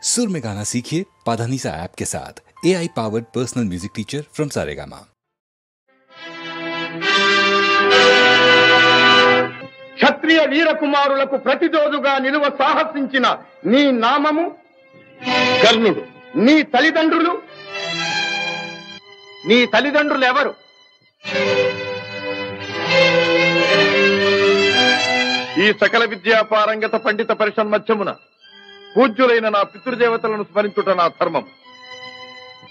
सुर में गाना सीखिए पाधानीसा ऐप के साथ। AI powered personal music teacher from Saregama. క్షత్రియ వీర కుమారులకు ప్రతిరోజుగా నిలువ సాహసించిన నీ నామము కర్ణుడు. నీ తల్లిదండ్రులు ఎవరు? ఈ సకల విద్యా పారంగత పండిత పరిషన్మధ్యమున పూజ్యులైన నా పితృదేవతలను స్మరించుట నా ధర్మం.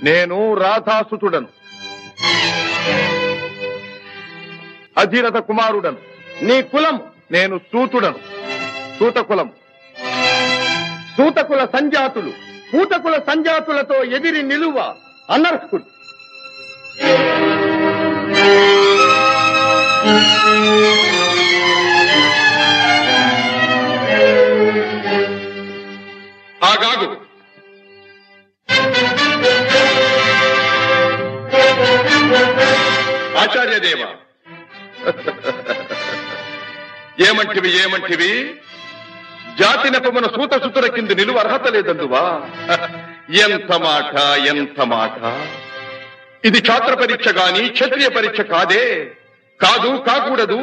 నేను రాధాసుతుడను, అధీరథ కుమారుడను. నీ కులం? నేను సూతుడను, సూతకులం. సూతకుల సంజాతులు పూతకుల సంజాతులతో ఎదిరి నిలువ అనర్హుడు. ఆగాగు. ఆచార్యదేవ, ఏమంటివి జాతి నెపమున సూతసుతుల కింద నిలువ అర్హత లేదందువా? ఎంత మాట! ఇది ఛాత్ర పరీక్ష గాని క్షత్రియ పరీక్ష కాదే. కాకూడదు.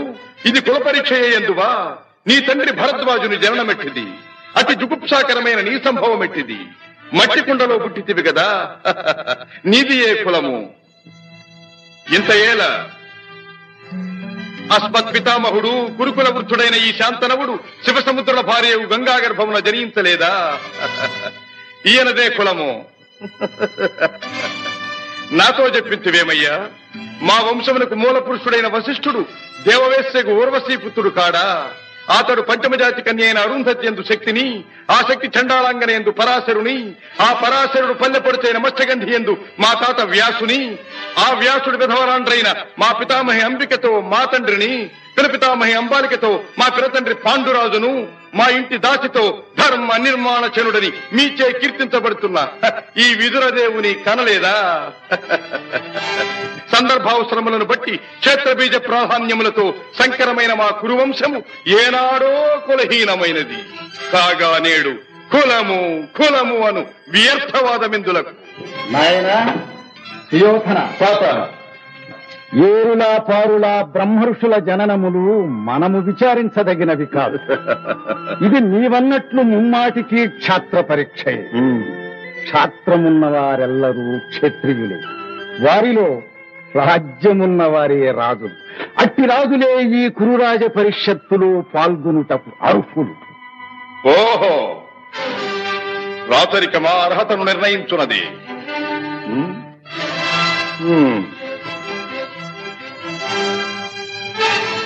ఇది కుల పరీక్ష ఎందువా? నీ తండ్రి భరద్వాజుని జననమెట్టిది, అతి జుగుప్సాకరమైన నీ సంభవం ఎట్టిది. మట్టి కుండలో పుట్టితివి కదా, నీది ఏ కులము? ఇంత ఏల అస్మత్ పితామహుడు కురుకుల వృద్ధుడైన ఈ శాంతనవుడు శివసముద్రుల భార్యవు గంగా గర్భమున జనించలేదా? ఈయనదే కులము. నాతో చెప్పించువేమయ్యా? మా వంశమునకు మూల పురుషుడైన వశిష్ఠుడు దేవవేశ్యకు ఊర్వశీ పుత్రుడు కాడా? అతడు పంచమజాతి కన్య అయిన అరుంధతి ఎందు శక్తిని, ఆ శక్తి చండాళాంగన ఎందు పరాశరుని, ఆ పరాశరుడు పల్లెపొడిచైన మత్స్యగంధి ఎందు మా తాత వ్యాసుని, ఆ వ్యాసుడు విధవరాండ్రైన మా పితామహి అంబికతో మా తండ్రిని, పితామహి అంబాలికతో మా పిరతండ్రి పాండురాజును, మా ఇంటి దాసితో ధర్మ నిర్మాణ చనుడని మీచే కీర్తించబడుతున్న ఈ విదురదేవుని కనలేదా? సందర్భావసరములను బట్టి క్షేత్రబీజ ప్రాధాన్యములతో సంకరమైన మా కురువంశము ఏనాడో కులహీనమైనది కాగా నేడు కులము అను వ్యర్థవాదమిందులకు. నాయనా సుయోధన, ఏరులా పారులా బ్రహ్మఋషుల జననములు మనము విచారించదగినవి కాదు. ఇది నీవన్నట్లు ముమ్మాటికి క్షాత్ర పరీక్షే. క్షాత్రమున్న వారెల్లరూ క్షత్రియులే, వారిలో రాజ్యమున్న వారే రాజులు. అట్టి రాజులే ఈ కురురాజ పరిషత్తులు పాల్గొనుటకు అర్హులు. ఓహో, రాచరికమా అర్హతను నిర్ణయించున్నది.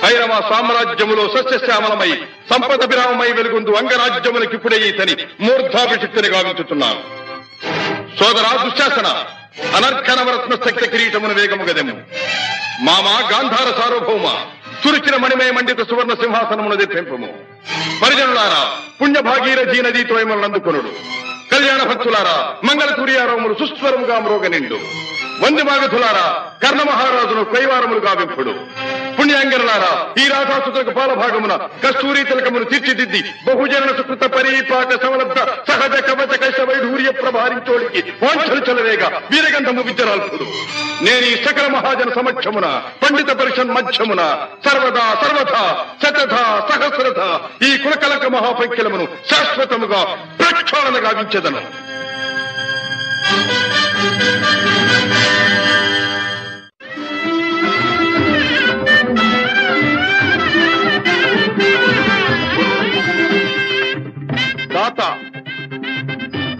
భైరవ సామ్రాజ్యములో సస్యశ్యామలమై సంపద విరామమై వెలుగొందు అంగరాజ్యములకిప్పుడే ఈతని మూర్ధాభిషిక్తిని గావించుతున్నాను. సోదరా దుశ్శాసన, అనర్ఘనవరత్న శక్తి కిరీటమును వేగము గదెము. మామా గాంధార సార్వభౌమ, చురిచిన మణిమయ మండిత సువర్ణ సింహాసనమును తెప్పింపము. పరిజనులారా, పుణ్యభాగీరథీ నదీతో అందుకొనుడు. కళ్యాణ భక్తులారా, మంగళ తుర్యారములు సుస్వరముగా మ్రోగ నిండు. వందిమాగధులారా, కర్ణ మహారాజును కైవారములు గావింపుడు. పుణ్యాంగనులారా, ఈ రాధాసుతులకు పాలభాగమున కస్తూరి తిలకమును తీర్చిదిద్ది బహుజన సుకృత పరీపాక సమలబ్ధ సహజ కవచ కైశ వైఢూర్య ప్రభారించోడికి వాంఛలు చలవేగా వీరగంధము విద్యరాల్పుడు. నేను ఈ సకల మహాజన సమక్షమున పండిత పరిషన్ మధ్యమున సర్వదా శతధ సహస్రధ ఈ కులకలక మహాపంఖ్యలమును శాశ్వతముగా ప్రక్షాళన గావించెదను.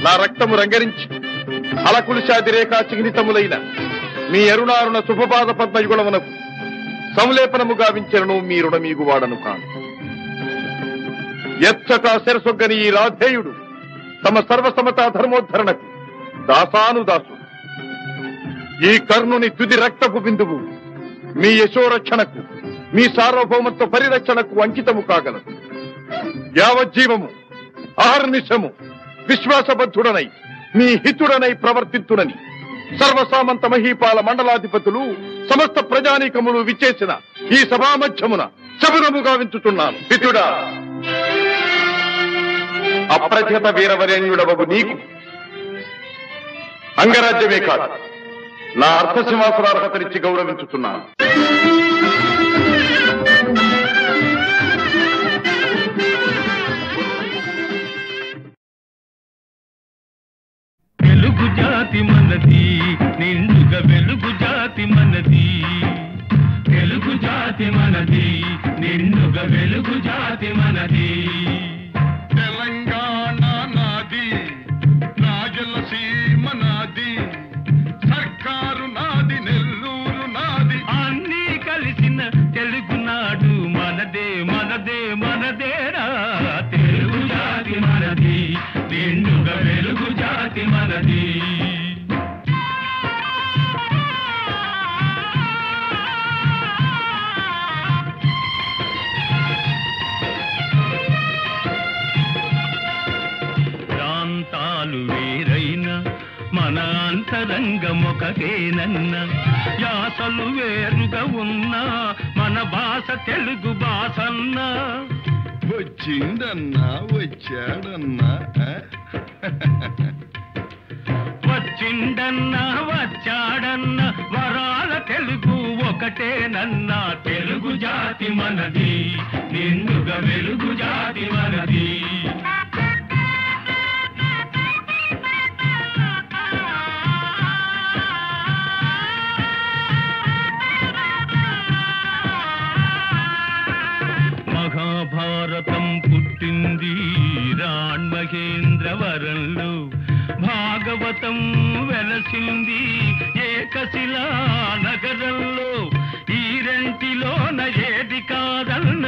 నా రక్తము రంగరించి అలకులిశాది రేఖా చిహ్నితములైన మీ అరుణారుణ శుభపాద పద్మయుగుణమునకు సంలేపనము గావించను మీ రుణమీగు వాడను కాను. ఎచ్చట శిరసొగ్గని ఈ రాధేయుడు తమ సర్వసమతా ధర్మోద్ధరణకు దాసానుదాసు. ఈ కర్ణుని తుది రక్తపు బిందువు మీ యశోరక్షణకు, మీ సార్వభౌమత్వ పరిరక్షణకు అంకితము కాగలదు. యావజ్జీవము అహర్నిశము విశ్వాసబద్ధుడనై మీ హితుడనై ప్రవర్తిత్తునని సర్వసామంత మహీపాల మండలాధిపతులు సమస్త ప్రజానీకములు విచ్చేసిన ఈ సభామధ్యమున శబరముగా వించుతున్నాను. హితుడా, అప్రతిహత వీరవరేణ్యుడవగు నీకు అంగరాజ్యమే కాదు, నా అర్థసింహాసనార్హతనిచ్చి గౌరవించుతున్నాను. వెలుగు జాతి మనది, నిండుగా వెలుగు జాతి మనది. వెలుగు జాతి మనది, నిండుగా వెలుగు జాతి మనది. తెలంగాణ నాది, రాయలసీమ నాది, సర్కారు నాది, నెల్లూరు నాది, అన్నీ కలిసిన తెలుగునాడు మనదే మనదే మనదేరా. తెలుగు జాతి మనది, నిండుగా వెలుగు జాతి మనది. ప్రాంతాలు వేరైన మన అంతరంగమొకటేనన్న, యాసలు వేరుగా ఉన్నా మన భాష తెలుగు భాషన్నా. వచ్చిందన్నా వచ్చాడన్నా, వచ్చిండన్నా వచ్చాడన్నా వరాల తెలుగు ఒకటేనన్నా. తెలుగు జాతి మనది, నిండుగా వెలుగు జాతి మనది. మహాభారతం పుట్టింది రాణ్మహేంద్రవరంలో, భాగవతం వెలసింది ఏకశిలా నగరంలో. ఈ రెంటిలోన ఏది కాదన్న,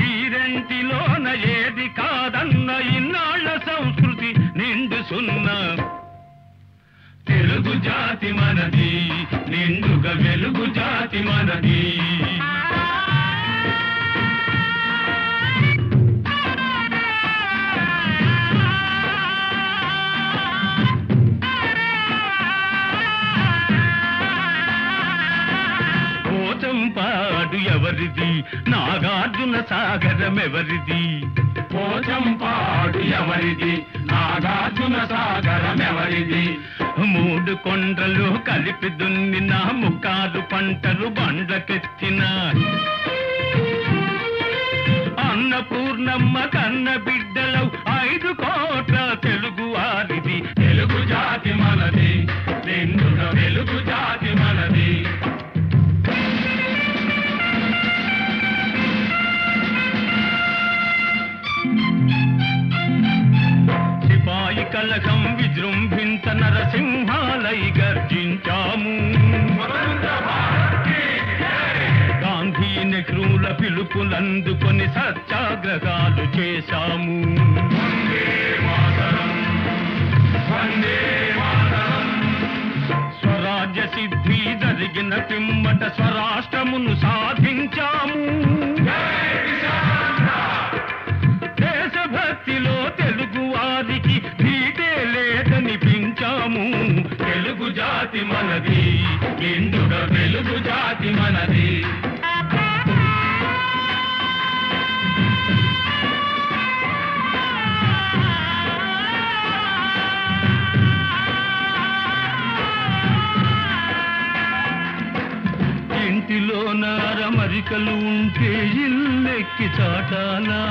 ఈ రెంటిలోన ఏది కాదన్న, ఇన్నాళ్ల సంస్కృతి నిండు సున్నా. తెలుగు జాతి మనది, నిండుగా వెలుగు జాతి మనది. పోచంపాడు ఎవరిది, నాగార్జున సాగరం ఎవరిది. పోచంపాడు ఎవరిది, నాగార్జున సాగరం ఎవరిది. మూడు కొండలు కలిపి దున్నిన, ముక్కాలు పంటలు బండ్లకెత్తిన, అన్నపూర్ణమ్మ కన్న బిడ్డలవు 5 కోట్ల తెలుగు వారిది. తెలుగు జాతి మనది, నిండుగా వెలుగు జాతి మనది. సిపాయి కలకం విజృంభించ నరసింహాలై గర్జించాము. గాంధీ నెహ్రూల పిలుపులందుకొని సత్యాగ్రహాలు చేశాము. స్వరాజ్య సిద్ధి జరిగిన పిమ్మట స్వరాష్ట్రమును సాధించాము. దేశభక్తిలో తెలుగు వారికి నీటే లేదనిపించాము. తెలుగు జాతి మనది, నిండుగా వెలుగు జాతి మనది. ఇంటిలోన అరమరికలు ఉంటే ఇల్లెక్కి చాటాలా,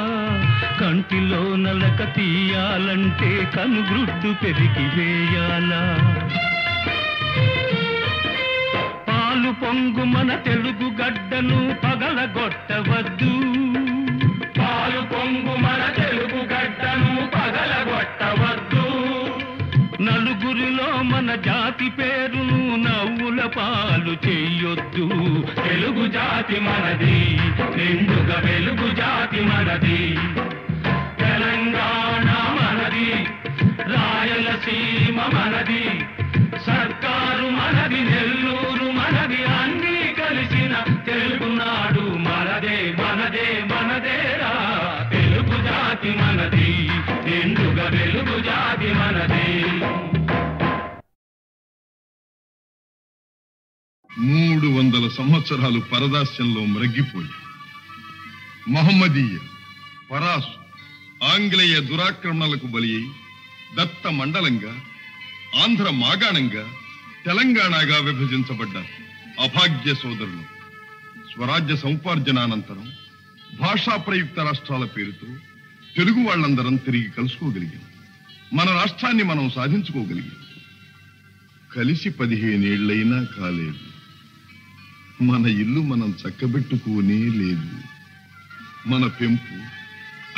కంటిలో నలక తీయాలంటే కనుగ్రుడ్డు పెరిగి వేయాలా. పాలు పొంగు మన తెలుగు గడ్డను పగలగొట్టవద్దు, పాలు పొంగు మన తెలుగు గడ్డను పగలగొట్టవద్దు. నలుగురిలో మన జాతి పేరును నవ్వుల పాలు చెయ్యొద్దు. తెలుగు జాతి మనది, నిండుగా వెలుగు జాతి మనది. తెలంగాణ మనది, రాయలసీమ మనది, సర్కారు మనది, నెల్లూరు మనది, అన్నీ కలిసిన తెలుగునాడు మనదే మనదే మనదేరా. తెలుగు జాతి మనది, నిండుగా వెలుగు జాతి మనది. 300 సంవత్సరాలు పరదాస్యంలో మ్రగ్గిపోయి మహమ్మదీయ, పరాసు, ఆంగ్లేయ దురాక్రమణలకు బలి అయి దత్త మండలంగా, ఆంధ్ర మాగాణంగా, తెలంగాణగా విభజించబడ్డ అభాగ్య సోదరులు స్వరాజ్య సముపార్జనానంతరం భాషా ప్రయుక్త రాష్ట్రాల పేరుతో తెలుగు వాళ్ళందరం తిరిగి కలుసుకోగలిగాం. మన రాష్ట్రాన్ని మనం సాధించుకోగలిగాం. కలిసి 15 ఏళ్లైనా కాలేదు. మన ఇల్లు మనం చక్కబెట్టుకోనే లేదు. మన పెంపు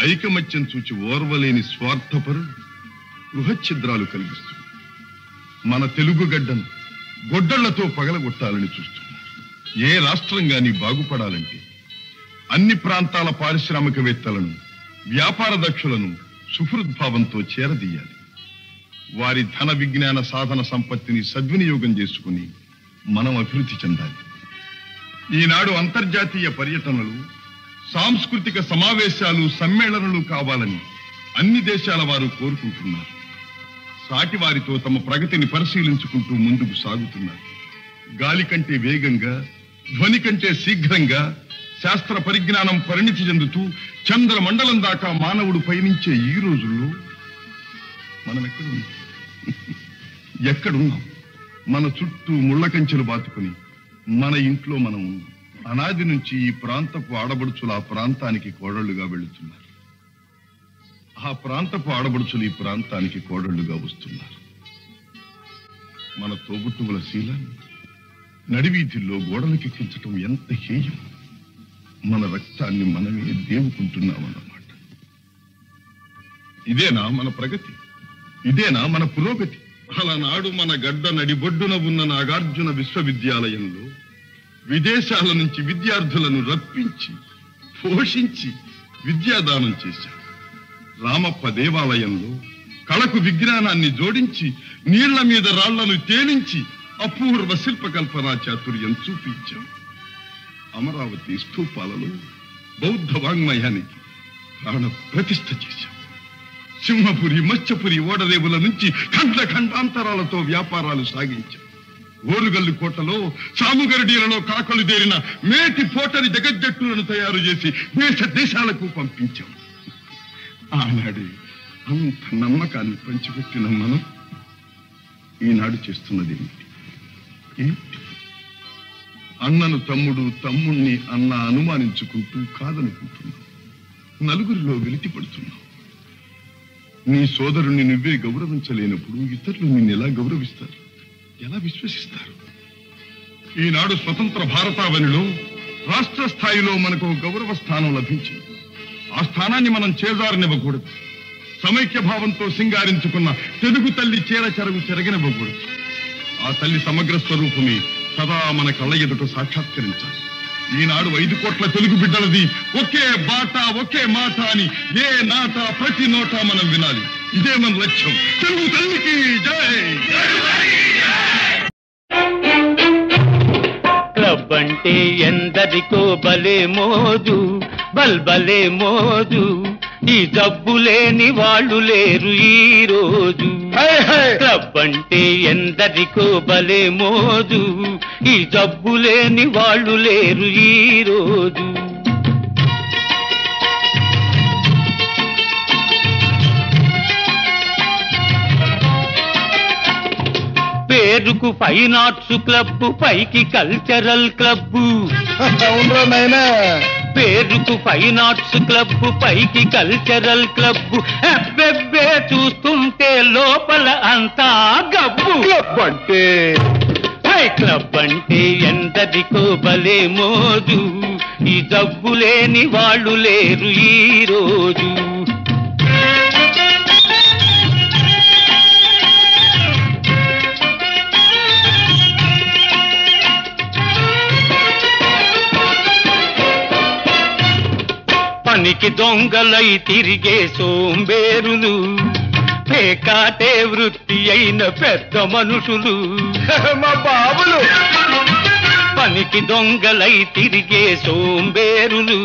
ఐకమత్యం చూచి ఓర్వలేని స్వార్థపరులు గృహఛిద్రాలు కలిగిస్తుంది. మన తెలుగు గడ్డను గొడ్డళ్లతో పగలగొట్టాలని చూస్తున్నారు. ఏ రాష్ట్రం గాని బాగుపడాలంటే అన్ని ప్రాంతాల పారిశ్రామికవేత్తలను, వ్యాపార దక్షులను సుహృద్భావంతో చేరదీయాలి. వారి ధన విజ్ఞాన సాధన సంపత్తిని సద్వినియోగం చేసుకుని మనం అభివృద్ధి చెందాలి. ఈనాడు అంతర్జాతీయ పర్యటనలు, సాంస్కృతిక సమావేశాలు, సమ్మేళనలు కావాలని అన్ని దేశాల వారు కోరుకుంటున్నారు. సాటి వారితో తమ ప్రగతిని పరిశీలించుకుంటూ ముందుకు సాగుతున్నారు. గాలి కంటే వేగంగా, ధ్వని కంటే శీఘ్రంగా శాస్త్ర పరిజ్ఞానం పరిణితి చెందుతూ చంద్రమండలం దాకా మానవుడు పయనించే ఈ రోజుల్లో మనం ఎక్కడున్నాం? మన చుట్టూ ముళ్ళ కంచెలు బాతుకుని మన ఇంట్లో మనం ఉన్నాం. అనాది నుంచి ఈ ప్రాంతపు ఆడబడుచులు ఆ ప్రాంతానికి కోడళ్లుగా వెళుతున్నారు. ఆ ప్రాంతపు ఆడబడుచులు ఈ ప్రాంతానికి కోడళ్లుగా వస్తున్నారు. మన తోబుట్టువుల శీలాన్ని నడివీధుల్లో గోడలకెక్కించటం ఎంత హేయం! మన రక్తాన్ని మనమే దేవుకుంటున్నామన్నమాట. ఇదేనా మన ప్రగతి? ఇదేనా మన పురోగతి? అలనాడు మన గడ్డ నడిబొడ్డున ఉన్న నాగార్జున విశ్వవిద్యాలయంలో విదేశాల నుంచి విద్యార్థులను రప్పించి పోషించి విద్యాదానం చేశాం. రామప్ప దేవాలయంలో కళకు విజ్ఞానాన్ని జోడించి నీళ్ల మీద రాళ్లను తేలించి అపూర్వ శిల్పకల్పనా చాతుర్యం చూపించాం. అమరావతి స్తూపాలలో బౌద్ధ వాంగ్మయానికి ప్రాణ ప్రతిష్ఠ చేశాం. సింహపురి, మత్స్యపురి ఓడరేవుల నుంచి ఖండ ఖండాంతరాలతో వ్యాపారాలు సాగించాం. ఓరుగల్లు కోటలో, సాముగరడీలలో కాకలు దేరిన మేటి పోటరి జగజ్జట్టులను తయారు చేసి దేశ దేశాలకు పంపించాం. ఆనాడే అంత నమ్మకాన్ని పంచిపెట్టిన మనం ఈనాడు చేస్తున్నది ఏమిటి? అన్నను తమ్ముడు, తమ్ముణ్ణి అన్న అనుమానించుకుంటూ కాదనుకుంటున్నాం. నలుగురిలో వెలితి పడుతున్నాం. నీ సోదరుణ్ణి నువ్వే గౌరవించలేనప్పుడు ఇతరులు నిన్ను ఎలా గౌరవిస్తారు? ఎలా విశ్వసిస్తారు? ఈనాడు స్వతంత్ర భారతావనిలో రాష్ట్ర స్థాయిలో మనకు గౌరవ స్థానం లభించింది. ఆ స్థానాన్ని మనం చేజారనివ్వకూడదు. సమైక్య భావంతో సింగారించుకున్న తెలుగు తల్లి చీర చెరగు చెరగనివ్వకూడదు. ఆ తల్లి సమగ్ర స్వరూపమే సదా మన కళ్ళ ఎదుట సాక్షాత్కరించాలి. ఈనాడు 5 కోట్ల తెలుగు బిడ్డలది ఒకే బాట, ఒకే మాట అని ఏ నాట ప్రతి నోట మనం వినాలి. ఇదే మన లక్ష్యం. తెలుగు తల్లికి జై! క్లబ్ అంటే ఎందరికో భలే మోజు, బల్బలే మోజు. ఈ జబ్బు లేని వాళ్ళు లేరు ఈ రోజు. క్లబ్ అంటే ఎందరికో భలే మోజు, ఈ జబ్బు లేని వాళ్ళు లేరు ఈ రోజు. పేరుకు ఫైన్ ఆర్ట్స్ క్లబ్, పైకి కల్చరల్ క్లబ్. పేరుకు ఫైన్ ఆర్ట్స్ క్లబ్, పైకి కల్చరల్ క్లబ్. అబ్బెబ్బే చూస్తుంటే లోపల అంతా గబ్బు. క్లబ్ అంటే ఎందరికో భలే మోజు, ఈ జబ్బు లేని వాళ్ళు లేరు ఈ రోజు. పనికి దొంగలై తిరిగే సోంబేరులు, పేకాటే వృత్తి అయిన పెద్ద మనుషులు. మా బాబులు పనికి దొంగలై తిరిగే సోంబేరులు,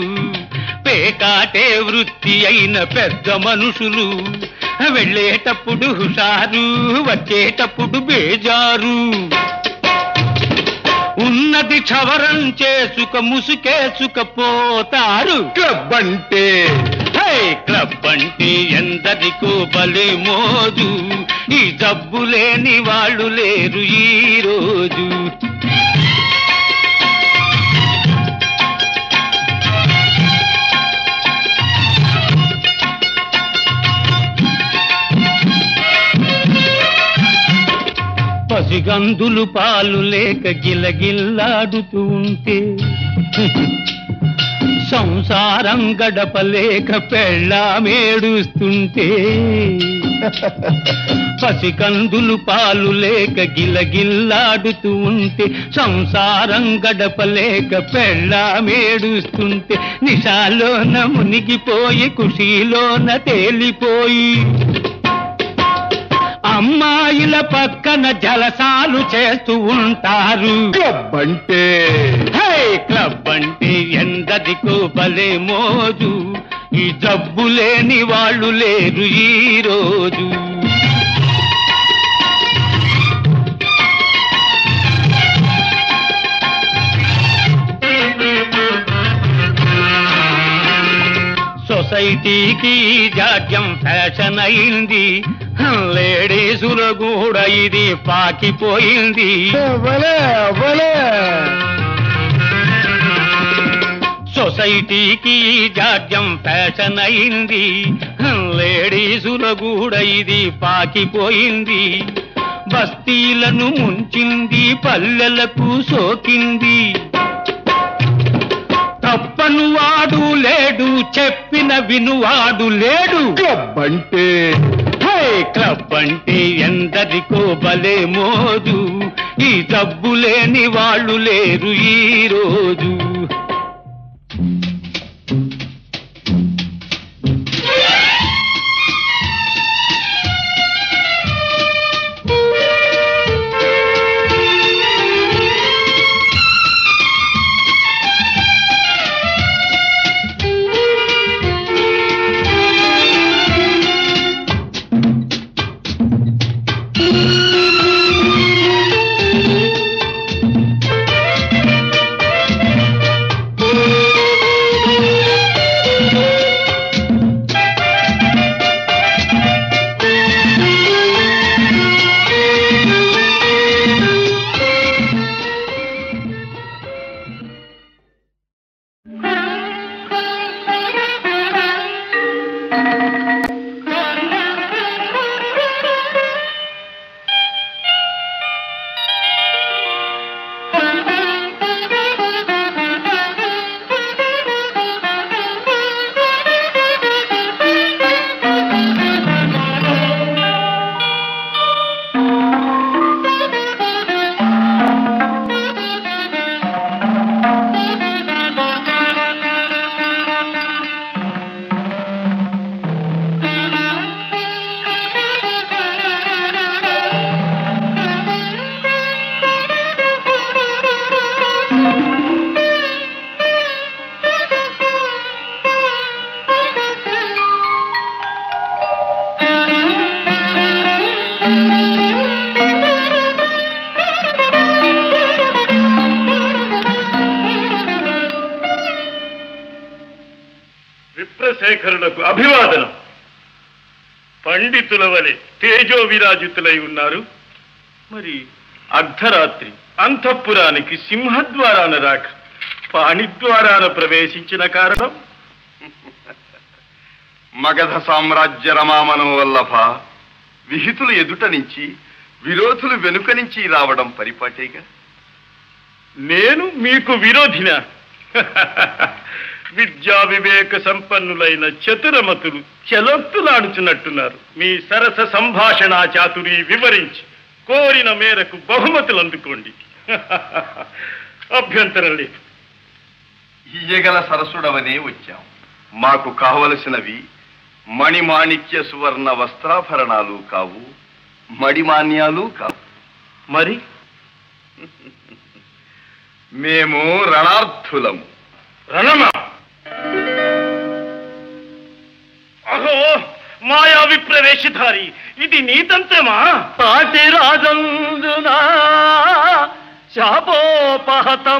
పేకాటే వృత్తి అయిన పెద్ద మనుషులు. వెళ్ళేటప్పుడు హుషారు, వచ్చేటప్పుడు బేజారు. ఉన్నది క్షవరం చేసుక ముసుకేసుకపోతారు. క్లబ్ అంటే క్లబ్ అంటే ఎందరికో బలే మోజు, ఈ జబ్బు లేని వాళ్ళు లేరు ఈ రోజు. పసిగందులు పాలు లేక గిలగిల్లాడుతూ ఉంటే, సంసారం గడపలేక పెళ్ళామేడుస్తుంటే, పసికందులు పాలు లేక గిలగిల్లాడుతూ ఉంటే, సంసారం గడపలేక పెళ్ళామేడుస్తుంటే, నిశాలోన మునిగిపోయి ఖుషీలోన తేలిపోయి అమ్మాయిల పక్కన జలసాలు చేస్తూ ఉంటారు. క్లబ్ అంటే క్లబ్ అంటే ఎందరికో భలే మోజు, ఈ జబ్బు లేని వాళ్ళు లేరు ఈ రోజు. సొసైటీకి జాడ్యం ఫ్యాషన్ అయింది, లేడీసులు కూడా ఇది పాకిపోయింది. సొసైటీకి జాడ్యం ఫ్యాషన్ అయింది, లేడీసులు కూడా ఇది పాకిపోయింది. బస్తీలను ముంచింది, పల్లెలకు సోకింది. తప్పను వాడు లేడు, చెప్పిన వినువాడు లేడు. క్లబ్ అంటే క్లబ్ అంటే ఎందరికో భలే మోజు, ఈ జబ్బు లేని వాళ్ళు లేరు ఈ రోజు. విప్రశేఖరులకు అభివాదనం. పండితుల వలె తేజో విరాజితులై ఉన్నారు. మరి అర్ధరాత్రి అంతఃపురానికి సింహద్వారాన రాక పాణిద్వారాన ప్రవేశించిన కారణం? మగధ సామ్రాజ్య రమామనోవల్లభ, విహితులు ఎదుట నుంచి విరోధులు వెనుక నుంచి రావడం పరిపాటేగా. నేను మీకు విరోధినా? విద్యా వివేక సంపన్నులైన చతురమతులు చెలొత్తులాడుచున్నట్టున్నారు. మీ సరస సంభాషణ చాతురి వివరించి కోరిన మేరకు బహుమతులు అందుకోండి. అభ్యంతరం లేదు. ఇయ్యగల సరసుడవనే వచ్చాం. మాకు కావలసినవి మణిమాణిక్య సువర్ణ వస్త్రాభరణాలు కావు, మడిమాన్యాలు కావు. మరి మేము రణార్థులము. రణమా? అహో మాయా విప్రవేశధారి, ఇది నీతంతమా? పాటి రాజందునా శాపోపహతమైన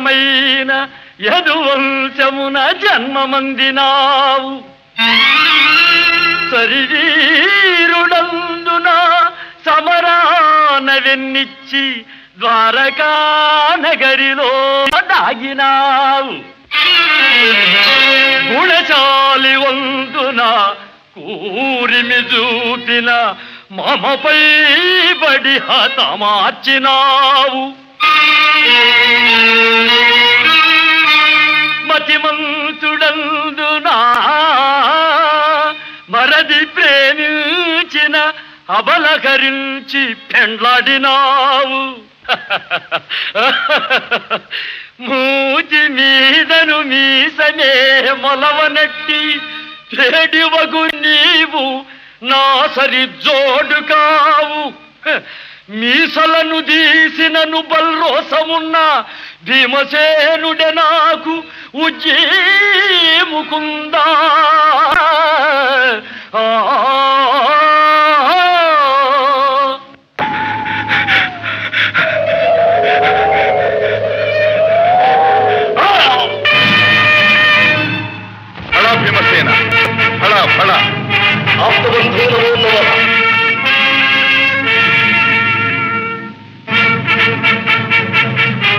యదువంశమున జన్మమందినావు. శరీరుడందున సమరాన వెన్నిచ్చి ద్వారకా నగరిలో దాగినావు. గుణచాలి వందున కూరిమి చూపిన మమపై బడి హతమార్చినావు. మతిమంతుడందునా మరది ప్రేమించిన అబలకరించి పెండ్లాడినావు. మూతి మీదను మీసనే మొలవనట్టి చెడివగు నీవు నా సరి జోడు కావు. మీసలను తీసినను బల్రోసమున్న భీమసేనుడే నాకు ఉజ్జీముకుందా. ఫళ భీమసేన, ఫళ ఫళ.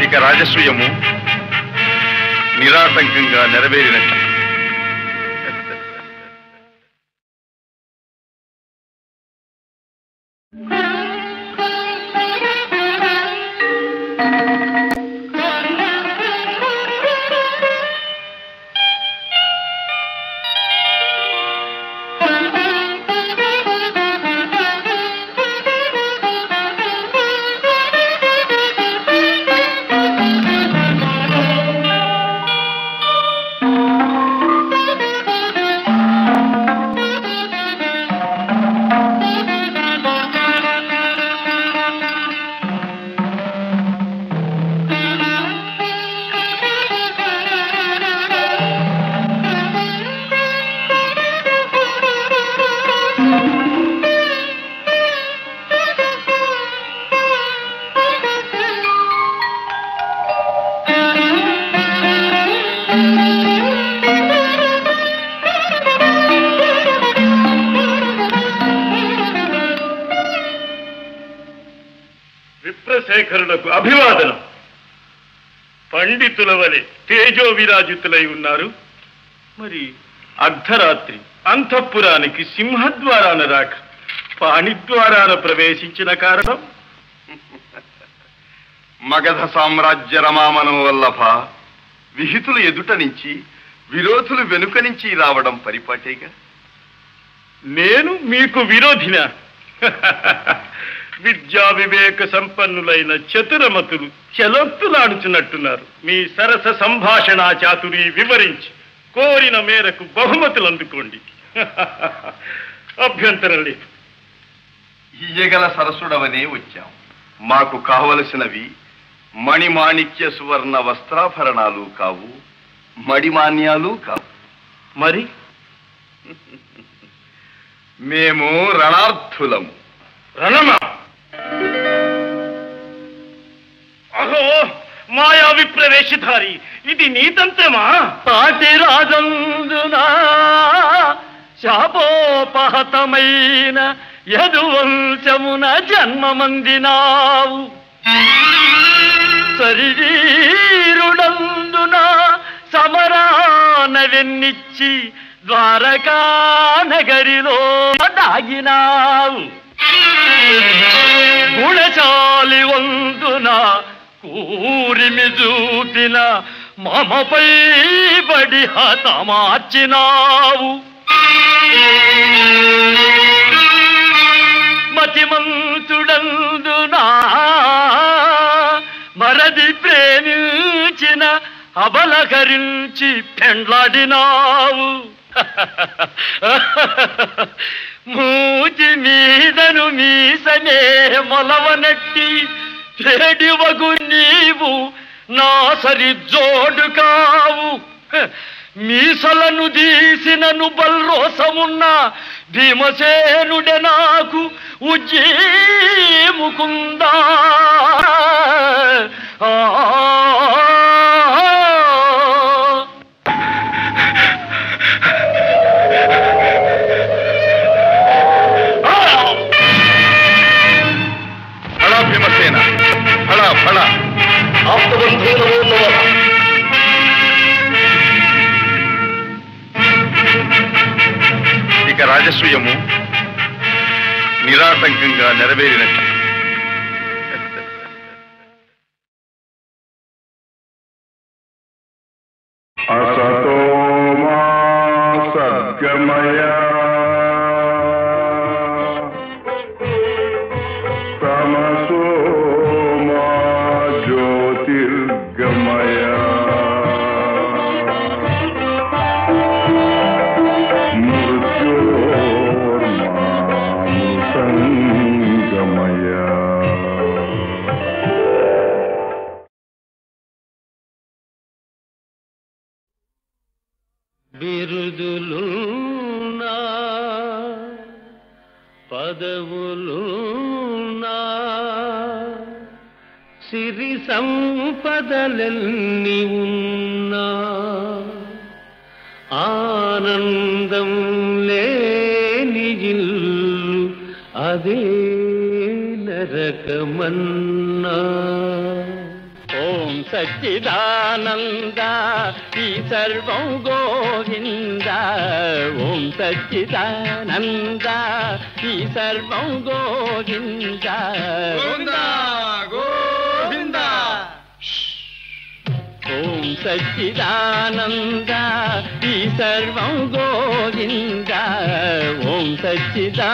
ఇక రాజసూయము నిరాటంకంగా నెరవేరినట్టు. విప్రశేఖరులకు అభివాదనం. పండితుల వలె తేజో విరాజితులై ఉన్నారు. మరి అర్ధరాత్రి అంతఃపురానికి సింహద్వారాన రాక పాణిద్వారాన ప్రవేశించిన కారణం? మగధ సామ్రాజ్య రమామనం వల్లభ విహితులు ఎదుట నుంచి విరోధులు వెనుక నుంచి రావడం పరిపాటేగా. నేను మీకు విరోధినా? విద్యా వివేక సంపన్నులైన చతురమతులు చెలొత్తులాడుచున్నట్టున్నారు. మీ సరస సంభాషణ చాతురి వివరించి కోరిన మేరకు బహుమతులు అందుకోండి. అభ్యంతరం లేదు. ఇయ్యగల సరసుడవనే వచ్చాం. మాకు కావలసినవి మణిమాణిక్య సువర్ణ వస్త్రాభరణాలు కావు, మడిమాన్యాలు కావు. మరి మేము రణార్థులము. రణమా? అహో మాయా విప్రవేశధారి, ఇది నీతంత్రమా? పాటి రాజందున శాపోపహతమైన యదువంశమున జన్మమందినావు. శరీరుడందున సమరాన వెన్నిచ్చి ద్వారకా నగరిలో దాగినావు. గుణచాలి వందున కూరిమి చూపిన మమపై బడి హతమార్చినావు. మతిమంతుడందునా మరది ప్రేమించిన అబలకరించి పెండ్లాడినావు. మూతి మీదను మీసనే మొలవనట్టి చెడివగు నీవు నా సరి జోడు కావు. మీసలను తీసినను బల్రోసమున్న భీమసేనుడే నాకు ఉజ్జీముకుందా. నిరాటంకంగా నెరవేరినట్టు. అసతో మా సద్గమయ తమసో మా జ్యోతిర్గమయ మృత్యోర్మామృతంగమయ. బిరుదులున్నా పదవులున్నా సిరి సంపదలెన్ని ఉన్నా ఆనందం లేని ఇల్లు అదే నరకమన్నా. ఓం సచ్చిదానంద ఈ సర్వం గోవింద. ఓం సచ్చిదానంద ఈ సర్వం గోవింద. గోవింద. ఓం సచ్చిదానంద ఈ సర్వం గోవింద. ఓం సచ్చిదానంద.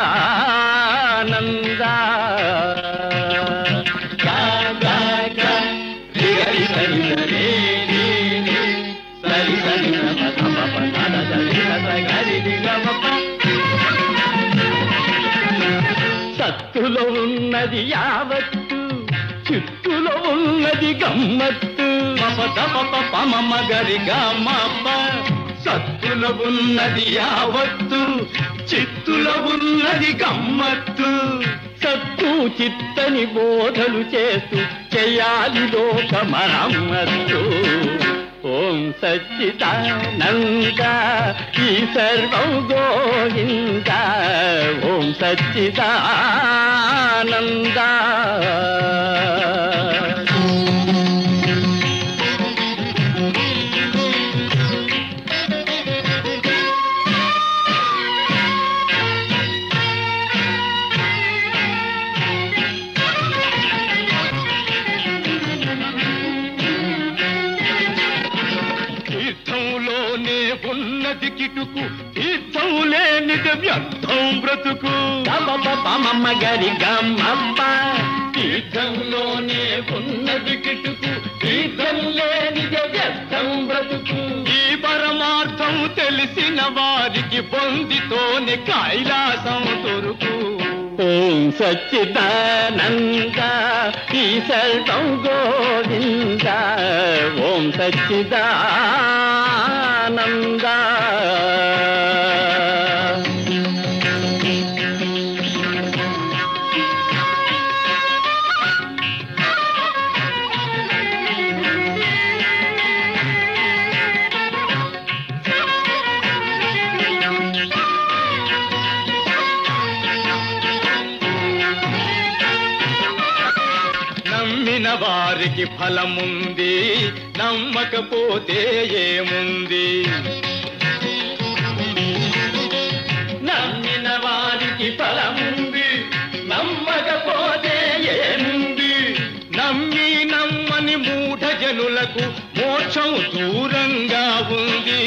సత్తులో ఉన్నది యావత్తు, చిత్తులో ఉన్నది గమ్మత్తు. పమ గరి గమ్మ. సత్తులో ఉన్నది యావత్తు, చిత్తులో ఉన్నది గమ్మత్తు. సత్తు చిత్తని బోధలు చేస్తూ చేయాలి లోక మరమ్మత్తు. ఓం సచ్చిదానంద ఈ సర్వం గోవింద. ఓం సచ్చిదానంద. తీర్థంలోనే ఉన్నది కిటుకు, తీర్థం లేనిది వ్యర్థం బ్రతుకు. పమ గరి గమ్మ. తీర్థంలోనే ఉన్నది కిటుకు, తీర్థం లేనిది వ్యర్థం బ్రతుకు. ఈ పరమార్థం తెలిసిన వారికి పొందితోనే కైలాసం దొరుకు. ఓం సచ్చిదానంద ఈ సర్వం గోవింద. ఓం సచ్చిదానంద. నమ్మిన వారికి ఫలముంది, నమ్మకపోతే ఏముంది. నమ్మిన వారికి ఫలముంది, నమ్మకపోతే ఏముంది. నమ్మి నమ్మని మూఢ జనులకు మోక్షం దూరంగా ఉంది.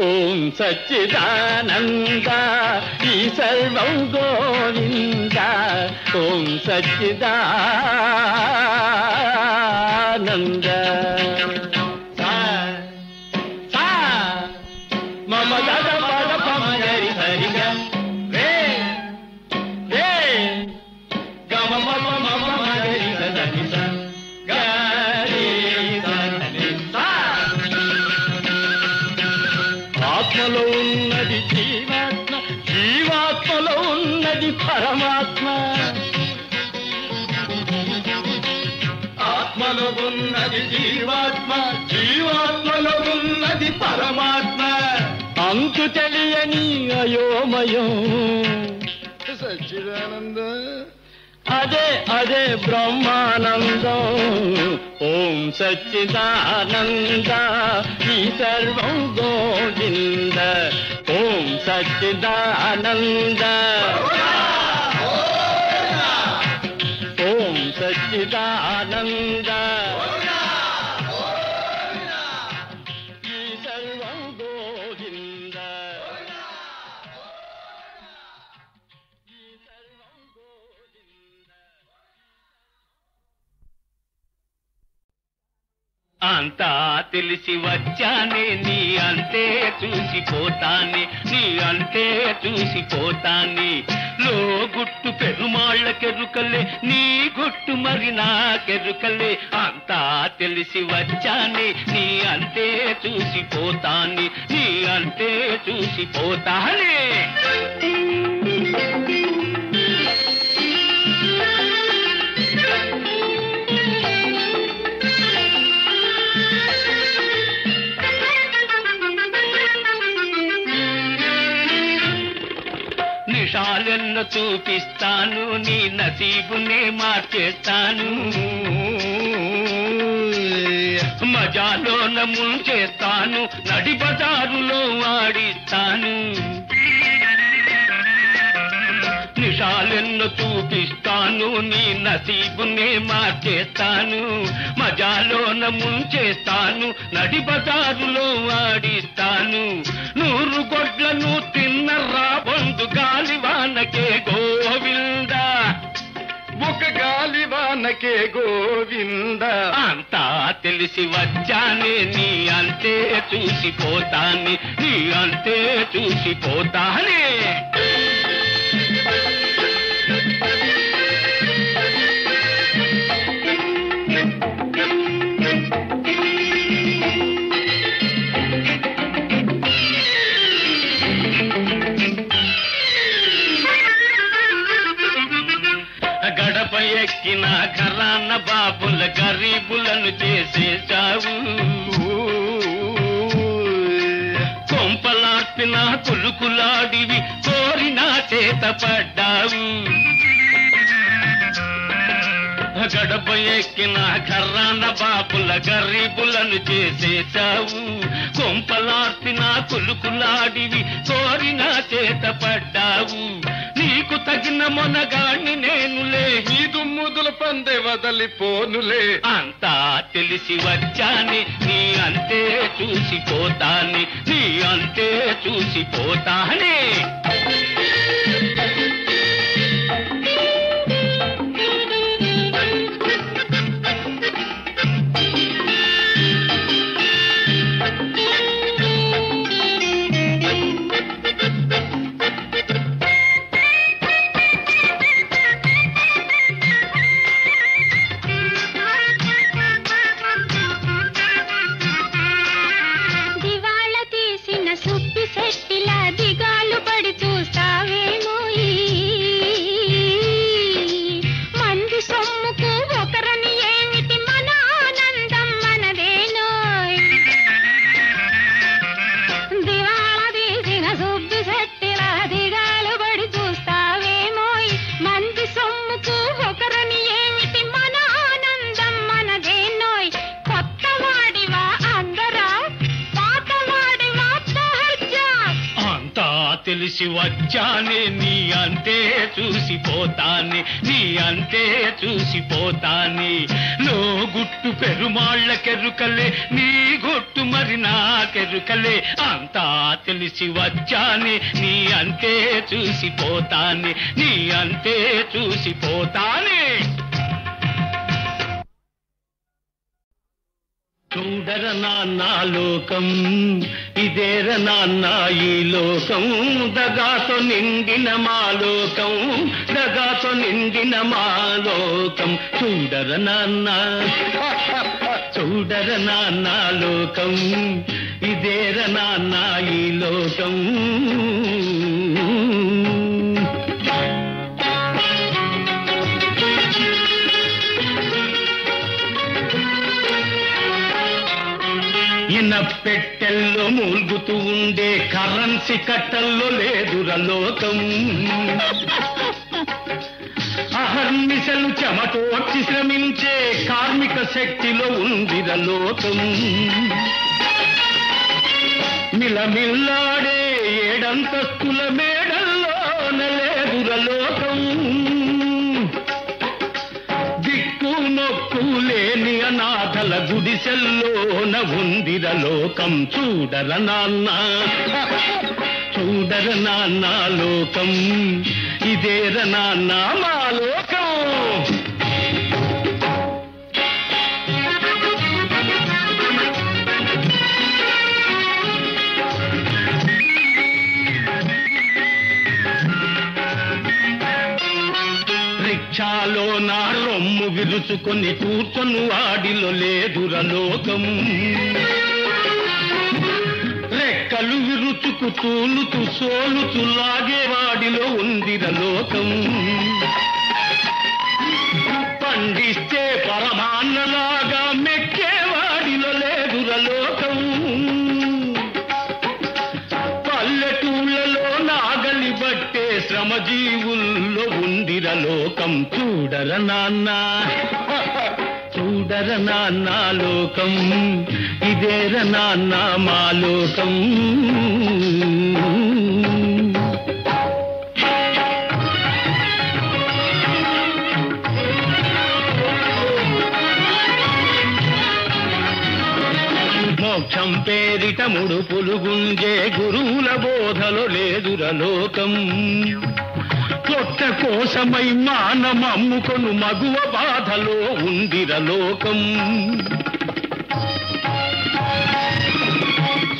ఓం సచ్చిదానంద ఈ సర్వం గోవింద. ఓం సచ్చిదానంద. మమ గద పద పమ గరి హరిగ రే రే గమ మమ మమ గరి సదని స గరి సదని స. ఆత్మలో ఉన్నది జీవాత్మ, జీవాత్మలో ఉన్నది పరమాత్మ. ఆత్మలో ఉన్నది జీవాత్మ, జీవాత్మలో ఉన్నది పరమాత్మ. అంతు తెలియని అయోమయం సచ్చిదానంద. అదే అదే బ్రహ్మానందం. ఓం సచ్చిదానంద ఈ సర్వం గోవింద. ఓం సచ్చిదానంద. అంతా తెలిసి వచ్చానే నీ అంతే చూసిపోతానే నీ అంతే చూసిపోతానే లో గుట్టు పెరుమాళ్ళకెరుకలే నీ గుట్టు మరి నాకెరుకలే అంతా తెలిసి వచ్చానే నీ అంతే చూసిపోతానే నీ అంతే చూసిపోతానే నిషాలెన్న చూపిస్తాను నీ నసీబునే మార్చేస్తాను మజాలోన ముంచేస్తాను నడి బజారులో వాడిస్తాను నిషాలెన్న చూపిస్తాను నీ నసీబునే మార్చేస్తాను మజాలోన ముంచేస్తాను నడి బజారులో వాడిస్తాను 100 గొడ్లను తిన్న రాబందు గాలివానకే గోవింద ఒక గాలివానకే గోవింద అంతా తెలిసి వచ్చానే నీ అంతే చూసిపోతానే నీ అంతే చూసిపోతానే గడప ఎక్కిన ఘరాన బాబుల గరీబులను చేసేశావు కొంపలార్పిన కులుకులాడివి కోరిన చేత పడ్డావు గడప ఎక్కిన ఘరాన బాబుల గరీబులను చేసేశావు కొంపలార్పిన కులుకులాడివి కోరిన చేత పడ్డావు నీకు తగిన మొనగాణ్ణి నేనులే నీ దుమ్ముదుల పందె వదలిపోనులే అంతా తెలిసి వచ్చాని నీ అంతే చూసిపోతాని నీ అంతే చూసిపోతానే తెలిసి వచ్చానే నీ అంతే చూసిపోతానే నీ అంతే చూసిపోతానే లో గుట్టు పెరుమాళ్ళకెరుకలే నీ గుట్టు మరి నాకెరుకలే అంతా తెలిసి వచ్చానే నీ అంతే చూసిపోతానే నీ అంతే చూసిపోతానే చూడర నాన్న లోకం ఇదేర నాన్న ఈ లోకం దగాతో నిండిన మా లోకం దగాతో నిండిన మా లోకం చూడర నాన్న చూడర నాన్న లోకం ఇదేర నాన్న ఈ లోకం పెట్టెల్లో మూల్గుతూ ఉండే కరెన్సీ కట్టల్లో లేదుర లోకం అహర్నిశలు చెమటోడ్చి శ్రమించే కార్మిక శక్తిలో ఉందిర లోకం మిలమిల్లాడే 7 అంతస్తుల మేడల్లోన లేదుర లోకం దిక్కు నొక్కు లేని అనాథల గుడిసెల్లోన ఉందిర లోకం చూడర నాన్న చూడర నాన్న లోకం ఇదేర నాన్న మా లోకం రిక్షాలో నా రొమ్ము విరుచుకొని కూర్చొని వాడిలో లేదుర లోకం. రెక్కలు విరుచుకు తూలుతూ సోలుతూ లాగేవాడిలో ఉందిర లోకం. పండిస్తే పరమాన్నలాగా మెక్కేవాడిలో లేదుర లోకం. పల్లెటూళ్ళలో నాగలి బట్టే శ్రమజీవుల్లో ఉందిర లోకం. చూడర నాన్న చూడర నాన్న లోకం, ఇదేర నాన్న మా లోకం. మోక్షం పేరిట ముడుపులు గుంజే గురువుల బోధలో లేదుర లోకం. పొట్ట కోసమై మానమమ్ముకొను మగువ బాధలో ఉందిర లోకం.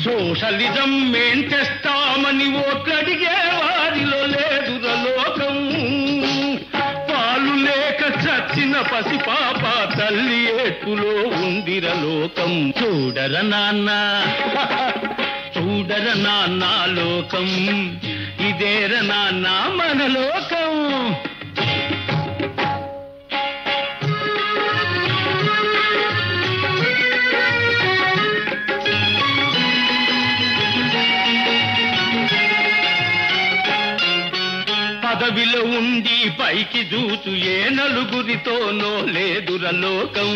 సోషలిజం మేం తెస్తామని ఓట్లడిగే వారిలో లేదుర లోకం. పాలు లేక చచ్చిన పసిపాప తల్లి ఏటులో ఉందిర లోకం. చూడర నాన్న చూడర నాన్న లోకం, ఇదేర నాన్న మన లోకం. పదవిలో ఉండి పైకి దూచు ఏ నలుగురితోనో లేదుర లోకం.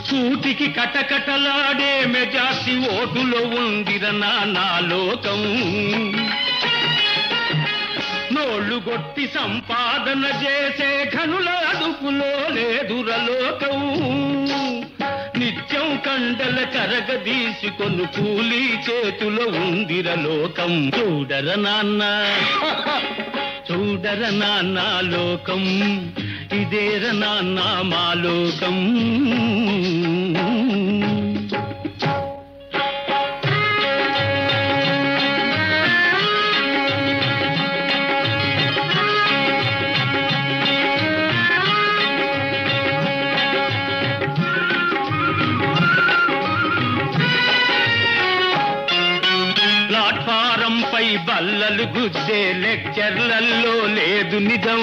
కూటికి కటకటలాడే మెజార్టీ ఓటులో ఉందిర నా లోకం. నోళ్లు గొట్టి సంపాదన చేసే ఘనుల అదుపులో లేదుర లోకం. నిత్యం కండల కరగదీసుకొను కూలీ చేతులో ఉందిర లోకం. చూడర నాన్న చూడర నాన్న లోకం, ఇదేర నాన్న మా లోకం. ప్లాట్ఫారంపై బల్లలు గుద్దే లెక్చర్లలో లేదు నిజం.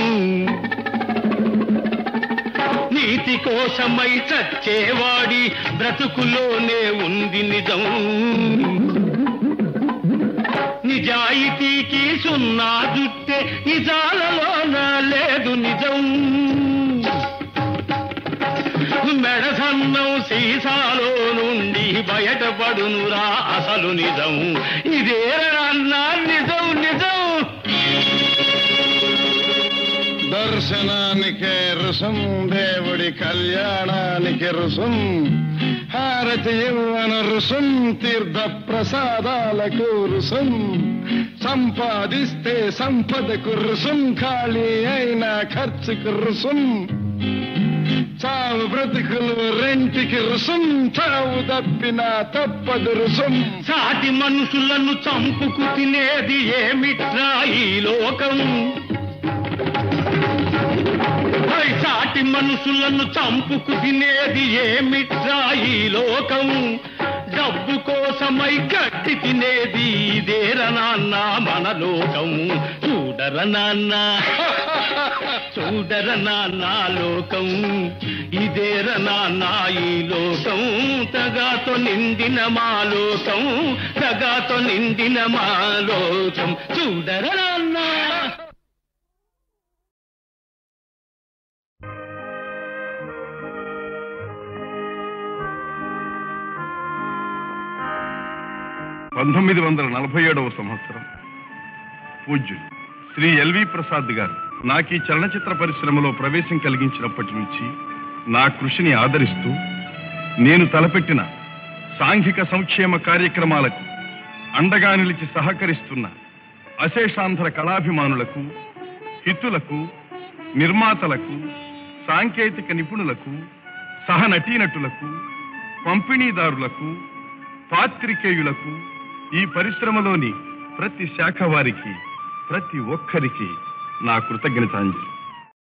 నీతి కోసమై చచ్చేవాడి బ్రతుకులోనే ఉంది నిజం. నిజాయితీకి సున్నా జుట్టే నిజాలలోన లేదు నిజం. మెడసన్నం సీసాలో నుండి బయటపడునురా అసలు నిజం. ఇదేరన్నా నిజం నిజం. దర్శనానికే రుసం, దేవుడి కళ్యాణానికి రుసం, హారతి ఇవ్వన రుసం, తీర్థ ప్రసాదాలకు రుసం, సంపాదిస్తే సంపదకు రుసం, ఖాళీ అయిన ఖర్చుకు రుసం, చావు బ్రతుకులు రెంటికి రుసం, చావు తప్పిన తప్పదు రుసం. సాటి మనుషులను చంపుకు తినేది ఏమిట్రా ఈ లోకం. సాటి మనుషులను చంపుకు తినేది ఏమిట్రా ఈ లోకం. డబ్బు కోసమై గట్టి తినేది ఇదేర నాన్న మన లోకం. చూడర నాన్న చూడర నాన్న లోకం, ఇదేర నాన్న ఈ లోకం. తగాతో నిండిన మా లోకం, తగాతో నిండిన మా లోకం. చూడర నాన్న. పంతొమ్మిది 1947వ సంవత్సరం పూజ్యులు శ్రీ ఎల్వి ప్రసాద్ గారు నాకు ఈ చలనచిత్ర పరిశ్రమలో ప్రవేశం కలిగించినప్పటి నుంచి నా కృషిని ఆదరిస్తూ నేను తలపెట్టిన సాంఘిక సంక్షేమ కార్యక్రమాలకు అండగా నిలిచి సహకరిస్తున్న అశేషాంధ్ర కళాభిమానులకు, హితులకు, నిర్మాతలకు, సాంకేతిక నిపుణులకు, సహనటీనటులకు, పంపిణీదారులకు, పాత్రికేయులకు, ఈ పరిశ్రమలోని ప్రతి శాఖ వారికి, ప్రతి ఒక్కరికి నా కృతజ్ఞతాంజలి.